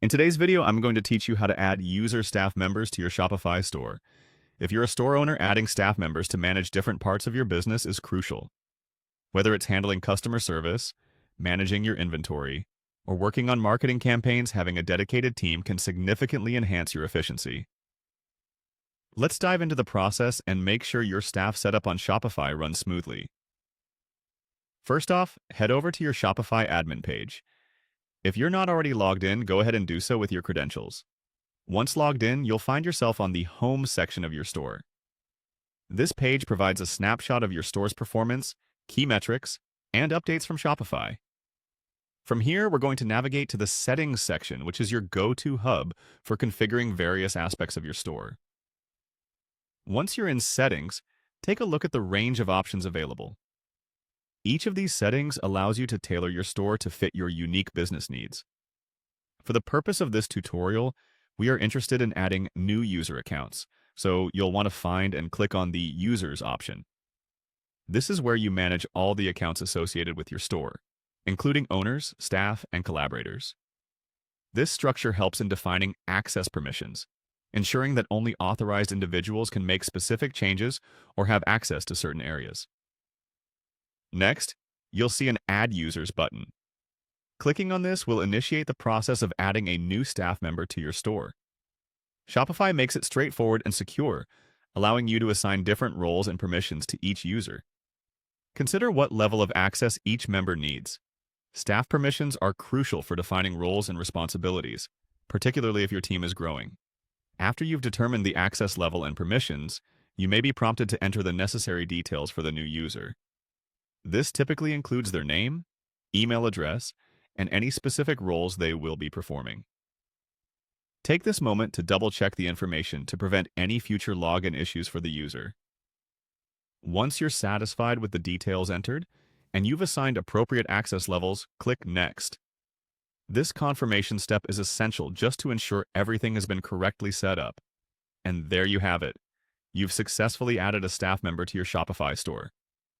In today's video, I'm going to teach you how to add user staff members to your Shopify store. If you're a store owner, adding staff members to manage different parts of your business is crucial. Whether it's handling customer service, managing your inventory, or working on marketing campaigns, having a dedicated team can significantly enhance your efficiency. Let's dive into the process and make sure your staff setup on Shopify runs smoothly. First off, head over to your Shopify admin page. If you're not already logged in, go ahead and do so with your credentials. Once logged in, you'll find yourself on the Home section of your store. This page provides a snapshot of your store's performance, key metrics, and updates from Shopify. From here, we're going to navigate to the Settings section, which is your go-to hub for configuring various aspects of your store. Once you're in Settings, take a look at the range of options available. Each of these settings allows you to tailor your store to fit your unique business needs. For the purpose of this tutorial, we are interested in adding new user accounts, so you'll want to find and click on the Users option. This is where you manage all the accounts associated with your store, including owners, staff, and collaborators. This structure helps in defining access permissions, ensuring that only authorized individuals can make specific changes or have access to certain areas. Next, you'll see an Add Users button. Clicking on this will initiate the process of adding a new staff member to your store. Shopify makes it straightforward and secure, allowing you to assign different roles and permissions to each user. Consider what level of access each member needs. Staff permissions are crucial for defining roles and responsibilities, particularly if your team is growing. After you've determined the access level and permissions, you may be prompted to enter the necessary details for the new user. This typically includes their name, email address, and any specific roles they will be performing. Take this moment to double-check the information to prevent any future login issues for the user. Once you're satisfied with the details entered, and you've assigned appropriate access levels, click Next. This confirmation step is essential just to ensure everything has been correctly set up. And there you have it. You've successfully added a staff member to your Shopify store.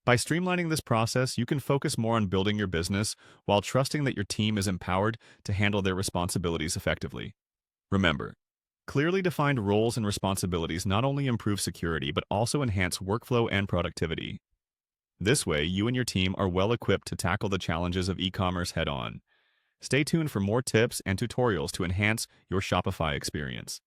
By streamlining this process, you can focus more on building your business while trusting that your team is empowered to handle their responsibilities effectively. Remember, clearly defined roles and responsibilities not only improve security but also enhance workflow and productivity. This way, you and your team are well equipped to tackle the challenges of e-commerce head-on. Stay tuned for more tips and tutorials to enhance your Shopify experience.